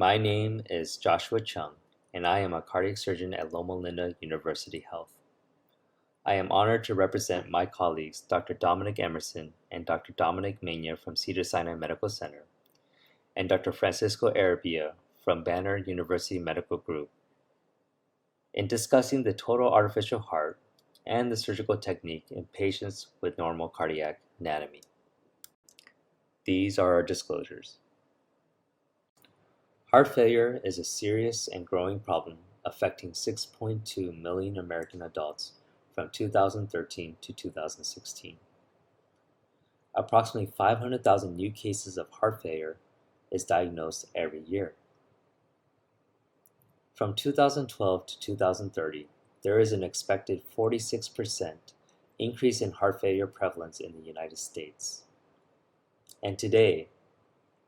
My name is Joshua Chung, and I am a cardiac surgeon at Loma Linda University Health. I am honored to represent my colleagues Dr. Dominic Emerson and Dr. Dominic Megna from Cedars-Sinai Medical Center, and Dr. Francisco Arabia from Banner University Medical Group in discussing the total artificial heart and the surgical technique in patients with normal cardiac anatomy. These are our disclosures. Heart failure is a serious and growing problem affecting 6.2 million American adults from 2013 to 2016. Approximately 500,000 new cases of heart failure is diagnosed every year. From 2012 to 2030, there is an expected 46% increase in heart failure prevalence in the United States. And today,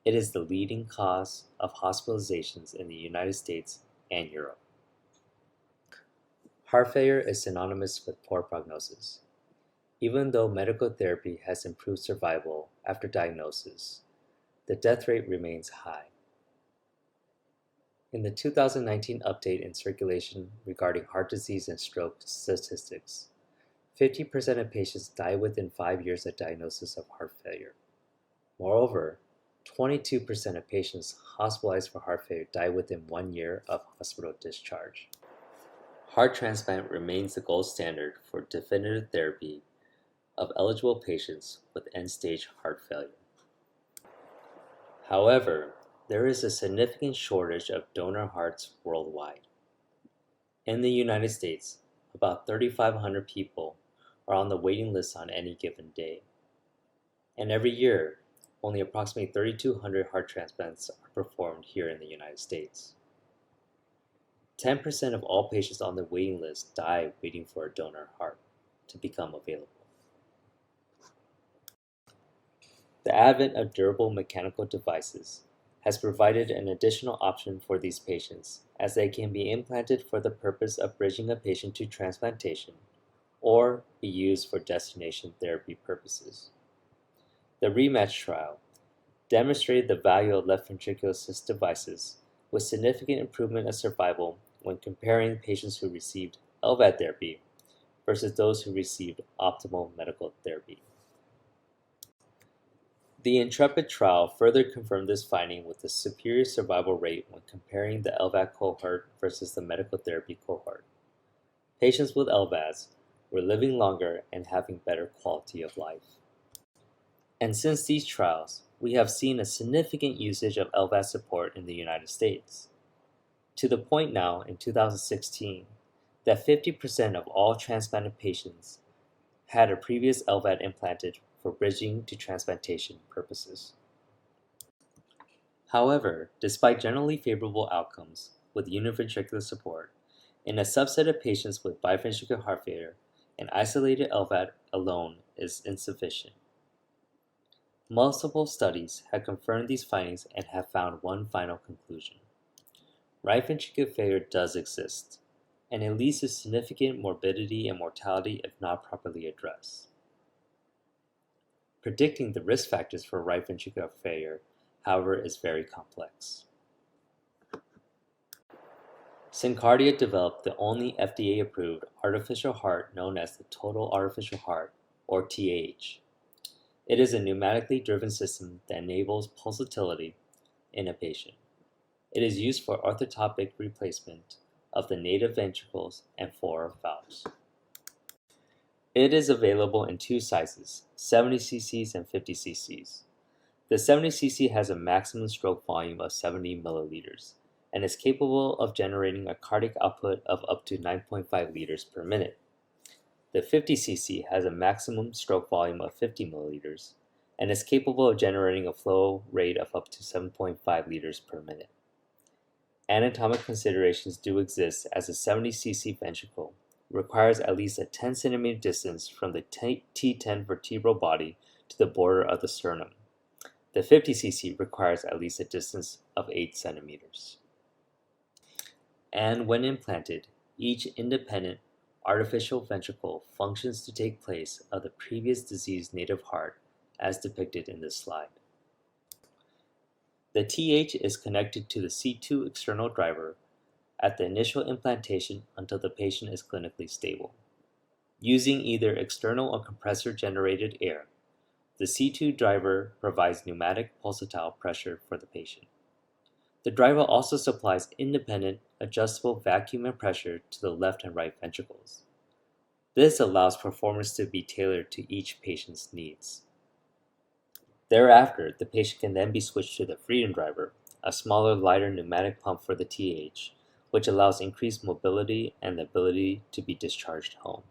it is the leading cause of hospitalizations in the United States and Europe. Heart failure is synonymous with poor prognosis. Even though medical therapy has improved survival after diagnosis, the death rate remains high. In the 2019 update in Circulation regarding heart disease and stroke statistics, 50% of patients die within 5 years of diagnosis of heart failure. Moreover, 22% of patients hospitalized for heart failure die within 1 year of hospital discharge. Heart transplant remains the gold standard for definitive therapy of eligible patients with end-stage heart failure. However, there is a significant shortage of donor hearts worldwide. In the United States, about 3,500 people are on the waiting list on any given day. And every year, only approximately 3,200 heart transplants are performed here in the United States. 10% of all patients on the waiting list die waiting for a donor heart to become available. The advent of durable mechanical devices has provided an additional option for these patients, as they can be implanted for the purpose of bridging a patient to transplantation or be used for destination therapy purposes. The rematch trial demonstrated the value of left ventricular assist devices with significant improvement of survival when comparing patients who received LVAD therapy versus those who received optimal medical therapy. The Intrepid trial further confirmed this finding with a superior survival rate when comparing the LVAD cohort versus the medical therapy cohort. Patients with LVADs were living longer and having better quality of life. And since these trials, we have seen a significant usage of LVAD support in the United States, to the point now in 2016 that 50% of all transplanted patients had a previous LVAD implanted for bridging to transplantation purposes. However, despite generally favorable outcomes with univentricular support, in a subset of patients with biventricular heart failure, an isolated LVAD alone is insufficient. Multiple studies have confirmed these findings and have found one final conclusion. Right ventricular failure does exist, and it leads to significant morbidity and mortality if not properly addressed. Predicting the risk factors for right ventricular failure, however, is very complex. Syncardia developed the only FDA-approved artificial heart known as the total artificial heart, or TAH. It is a pneumatically driven system that enables pulsatility in a patient. It is used for orthotopic replacement of the native ventricles and 4 valves. It is available in 2 sizes, 70 cc and 50 cc. The 70 cc has a maximum stroke volume of 70 milliliters and is capable of generating a cardiac output of up to 9.5 liters per minute. The 50 cc has a maximum stroke volume of 50 milliliters and is capable of generating a flow rate of up to 7.5 liters per minute. Anatomic considerations do exist, as the 70 cc ventricle requires at least a 10 centimeter distance from the T10 vertebral body to the border of the sternum. The 50 cc requires at least a distance of 8 centimeters. And when implanted, each independent artificial ventricle functions to take place of the previous diseased native heart as depicted in this slide. The TH is connected to the C2 external driver at the initial implantation until the patient is clinically stable. Using either external or compressor-generated air, the C2 driver provides pneumatic pulsatile pressure for the patient. The driver also supplies independent, adjustable vacuum and pressure to the left and right ventricles. This allows performance to be tailored to each patient's needs. Thereafter, the patient can then be switched to the freedom driver, a smaller, lighter pneumatic pump for the TH, which allows increased mobility and the ability to be discharged home.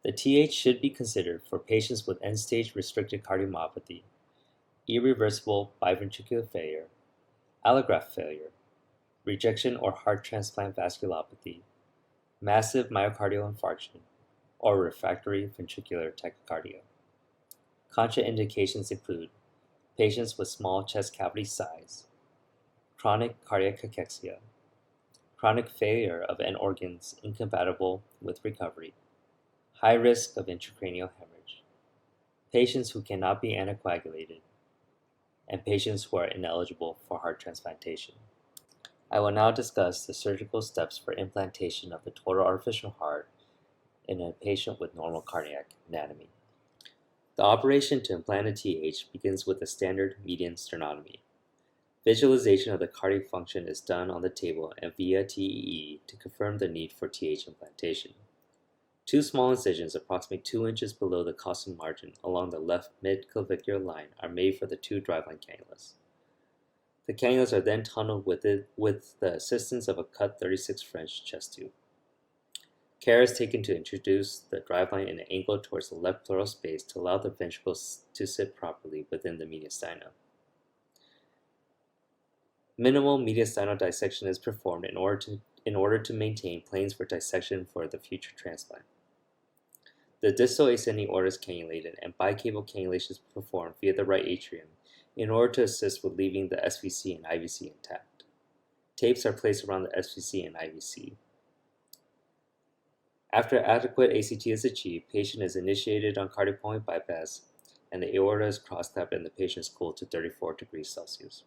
The TH should be considered for patients with end-stage restricted cardiomyopathy, irreversible biventricular failure, allograft failure, rejection or heart transplant vasculopathy, massive myocardial infarction, or refractory ventricular tachycardia. Contraindications include patients with small chest cavity size, chronic cardiac cachexia, chronic failure of end organs incompatible with recovery, high risk of intracranial hemorrhage, patients who cannot be anticoagulated, and patients who are ineligible for heart transplantation. I will now discuss the surgical steps for implantation of the total artificial heart in a patient with normal cardiac anatomy. The operation to implant a TH begins with a standard median sternotomy. Visualization of the cardiac function is done on the table and via TEE to confirm the need for TH implantation. Two small incisions approximately 2 inches below the costal margin along the left mid-clavicular line are made for the two driveline cannulas. The cannulas are then tunneled with the assistance of a cut 36 French chest tube. Care is taken to introduce the driveline in an angle towards the left pleural space to allow the ventricles to sit properly within the mediastinum. Minimal mediastinal dissection is performed in order to maintain planes for dissection for the future transplant. The distal ascending aorta is cannulated and bicable cannulation is performed via the right atrium in order to assist with leaving the SVC and IVC intact. Tapes are placed around the SVC and IVC. After adequate ACT is achieved, patient is initiated on cardiopulmonary bypass and the aorta is cross-clamped and the patient is cooled to 34 degrees Celsius.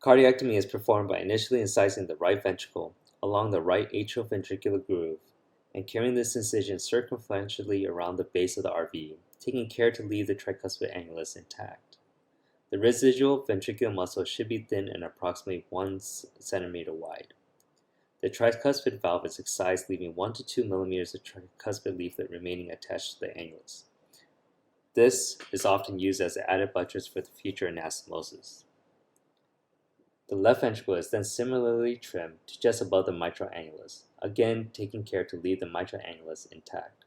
Cardiectomy is performed by initially incising the right ventricle along the right atrioventricular groove and carrying this incision circumferentially around the base of the RV, taking care to leave the tricuspid annulus intact. The residual ventricular muscle should be thin and approximately 1 centimeter wide. The tricuspid valve is excised, leaving 1 to 2 millimeters of tricuspid leaflet remaining attached to the annulus. This is often used as an added buttress for the future anastomosis. The left ventricle is then similarly trimmed to just above the mitral annulus, again taking care to leave the mitral annulus intact.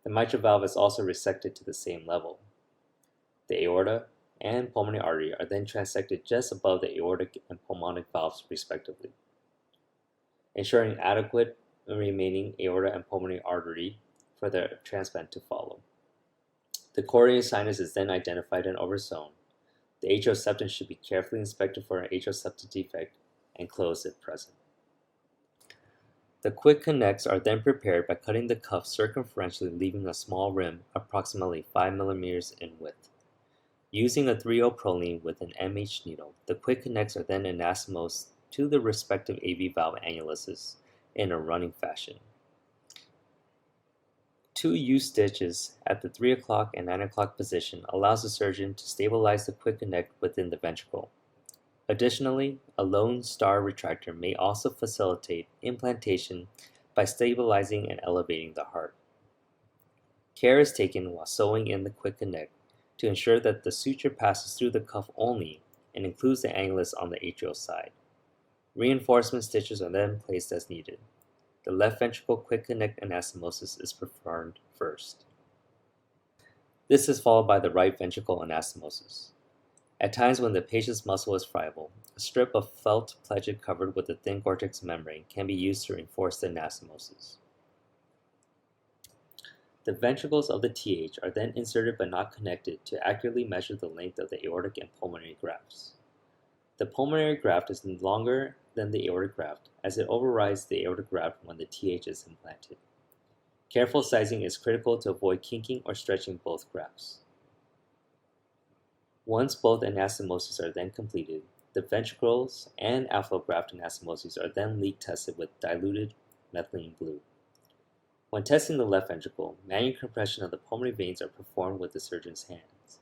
The mitral valve is also resected to the same level. The aorta and pulmonary artery are then transected just above the aortic and pulmonic valves respectively, ensuring adequate remaining aorta and pulmonary artery for the transplant to follow. The coronary sinus is then identified and oversewn. The atrial septum should be carefully inspected for an atrial septal defect and closed if present. The quick connects are then prepared by cutting the cuff circumferentially, leaving a small rim approximately 5 millimeters in width. Using a 3/0 Prolene with an MH needle, the quick connects are then anastomosed to the respective AV valve annuluses in a running fashion. 2 U-stitches at the 3 o'clock and 9 o'clock position allows the surgeon to stabilize the quick connect within the ventricle. Additionally, a lone star retractor may also facilitate implantation by stabilizing and elevating the heart. Care is taken while sewing in the quick connect to ensure that the suture passes through the cuff only and includes the annulus on the atrial side. Reinforcement stitches are then placed as needed. The left ventricle quick connect anastomosis is performed first. This is followed by the right ventricle anastomosis. At times when the patient's muscle is friable, a strip of felt pledget covered with a thin cortex membrane can be used to reinforce the anastomosis. The ventricles of the TH are then inserted but not connected to accurately measure the length of the aortic and pulmonary grafts. The pulmonary graft is longer than the aortic graft as it overrides the aortic graft when the TH is implanted. Careful sizing is critical to avoid kinking or stretching both grafts. Once both anastomoses are then completed, the ventricles and outflow graft anastomoses are then leak tested with diluted methylene blue. When testing the left ventricle, manual compression of the pulmonary veins are performed with the surgeon's hands.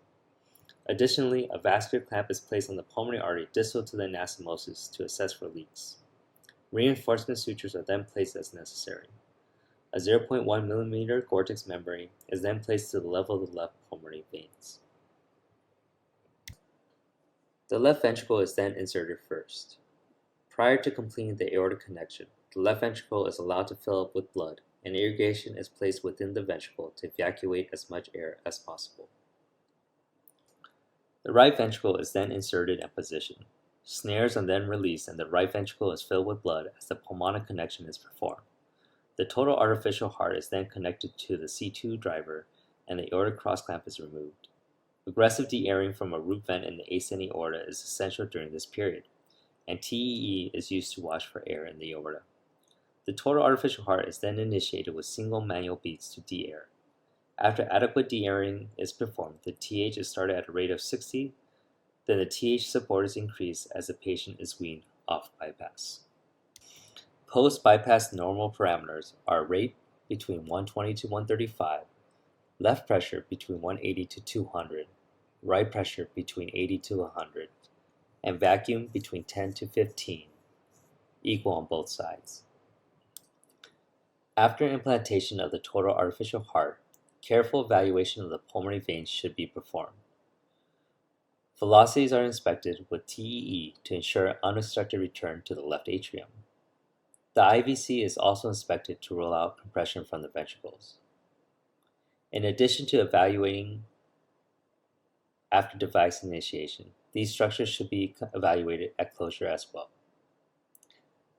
Additionally, a vascular clamp is placed on the pulmonary artery distal to the anastomosis to assess for leaks. Reinforcement sutures are then placed as necessary. A 0.1 mm Gore-Tex membrane is then placed to the level of the left pulmonary veins. The left ventricle is then inserted first. Prior to completing the aortic connection, the left ventricle is allowed to fill up with blood, and irrigation is placed within the ventricle to evacuate as much air as possible. The right ventricle is then inserted and positioned. Snares are then released and the right ventricle is filled with blood as the pulmonic connection is performed. The total artificial heart is then connected to the C2 driver and the aortic cross clamp is removed. Aggressive de-airing from a root vent in the ascending aorta is essential during this period, and TEE is used to watch for air in the aorta. The total artificial heart is then initiated with single manual beats to de-air. After adequate de-airing is performed, the TH is started at a rate of 60, then the TH support is increased as the patient is weaned off bypass. Post-bypass normal parameters are rate between 120 to 135, left pressure between 180 to 200, right pressure between 80 to 100, and vacuum between 10 to 15, equal on both sides. After implantation of the total artificial heart, careful evaluation of the pulmonary veins should be performed. Velocities are inspected with TEE to ensure unobstructed return to the left atrium. The IVC is also inspected to rule out compression from the ventricles. In addition to evaluating after device initiation, these structures should be evaluated at closure as well.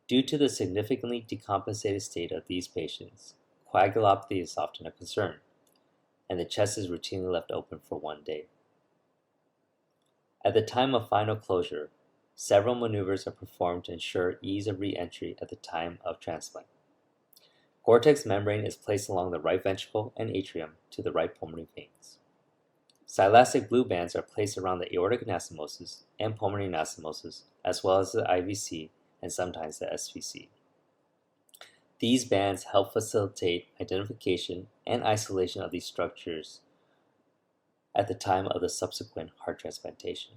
Due to the significantly decompensated state of these patients, coagulopathy is often a concern, and the chest is routinely left open for 1 day. At the time of final closure, several maneuvers are performed to ensure ease of re-entry at the time of transplant. Gore-Tex membrane is placed along the right ventricle and atrium to the right pulmonary veins. Silastic blue bands are placed around the aortic anastomosis and pulmonary anastomosis, as well as the IVC and sometimes the SVC. These bands help facilitate identification and isolation of these structures at the time of the subsequent heart transplantation.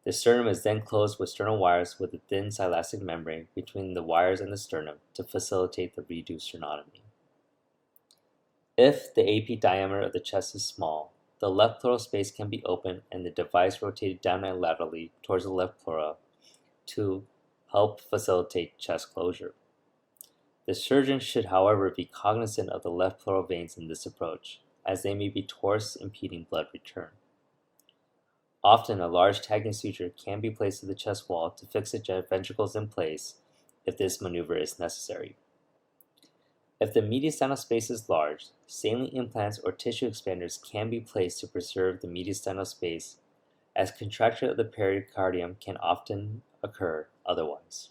The sternum is then closed with sternal wires with a thin silastic membrane between the wires and the sternum to facilitate the redo sternotomy. If the AP diameter of the chest is small, the left pleural space can be opened and the device rotated down and laterally towards the left pleura to help facilitate chest closure. The surgeon should, however, be cognizant of the left pleural veins in this approach, as they may be torus, impeding blood return. Often, a large tagging suture can be placed to the chest wall to fix the ventricles in place if this maneuver is necessary. If the mediastinal space is large, saline implants or tissue expanders can be placed to preserve the mediastinal space, as contracture of the pericardium can often occur otherwise.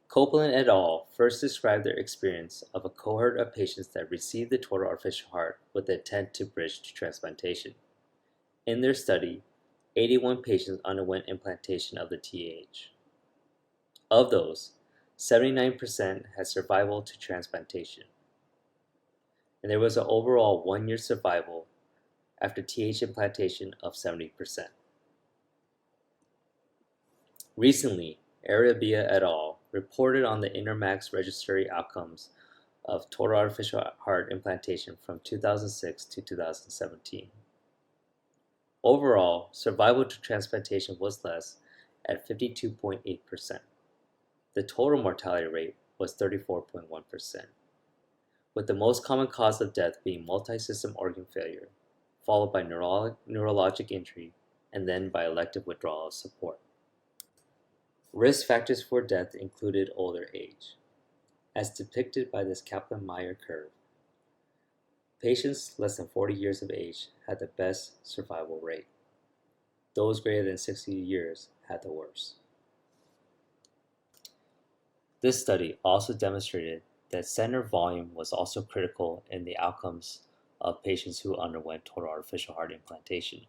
Copeland et al. First described their experience of a cohort of patients that received the total artificial heart with the intent to bridge to transplantation. In their study, 81 patients underwent implantation of the TAH. Of those, 79% had survival to transplantation, and there was an overall 1-year survival after TH implantation of 70%. Recently, Arabia et al. Reported on the INTERMACS registry outcomes of total artificial heart implantation from 2006 to 2017. Overall, survival to transplantation was less at 52.8%. The total mortality rate was 34.1%, with the most common cause of death being multi-system organ failure, followed by neurologic injury, and then by elective withdrawal of support. Risk factors for death included older age, as depicted by this Kaplan-Meier curve. Patients less than 40 years of age had the best survival rate. Those greater than 60 years had the worst. This study also demonstrated that center volume was also critical in the outcomes of patients who underwent total artificial heart implantation.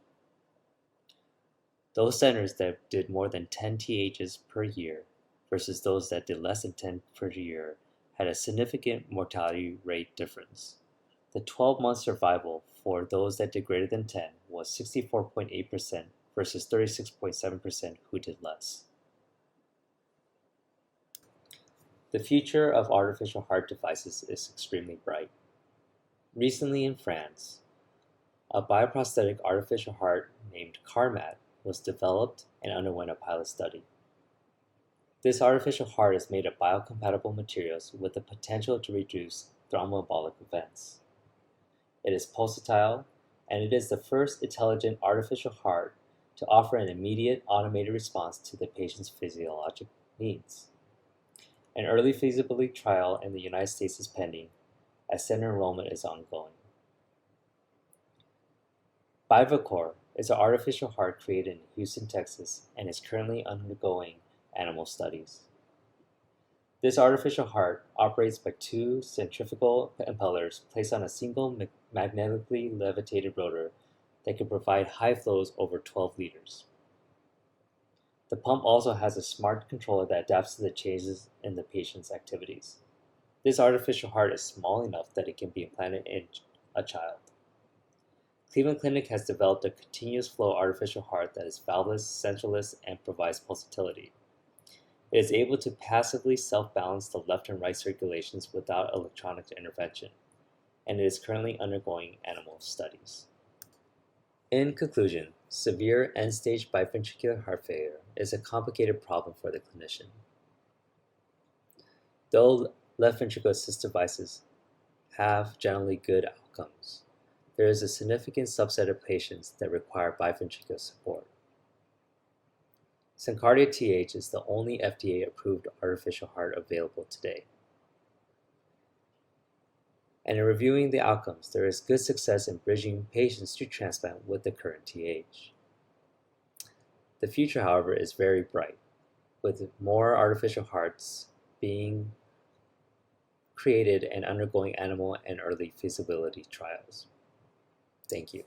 Those centers that did more than 10 THs per year versus those that did less than 10 per year had a significant mortality rate difference. The 12-month survival for those that did greater than 10 was 64.8% versus 36.7% who did less. The future of artificial heart devices is extremely bright. Recently in France, a bioprosthetic artificial heart named CARMAT was developed and underwent a pilot study. This artificial heart is made of biocompatible materials with the potential to reduce thromboembolic events. It is pulsatile, and it is the first intelligent artificial heart to offer an immediate automated response to the patient's physiologic needs. An early feasibility trial in the United States is pending, as center enrollment is ongoing. Bivacor is an artificial heart created in Houston, Texas, and is currently undergoing animal studies. This artificial heart operates by two centrifugal impellers placed on a single magnetically levitated rotor that can provide high flows over 12 liters. The pump also has a smart controller that adapts to the changes in the patient's activities. This artificial heart is small enough that it can be implanted in a child. Cleveland Clinic has developed a continuous flow artificial heart that is valveless, centraless, and provides pulsatility. It is able to passively self-balance the left and right circulations without electronic intervention, and it is currently undergoing animal studies. In conclusion, severe end-stage biventricular heart failure is a complicated problem for the clinician. Though left ventricular assist devices have generally good outcomes, there is a significant subset of patients that require biventricular support. SynCardia TH is the only FDA-approved artificial heart available today. And in reviewing the outcomes, there is good success in bridging patients to transplant with the current TH. The future, however, is very bright, with more artificial hearts being created and undergoing animal and early feasibility trials. Thank you.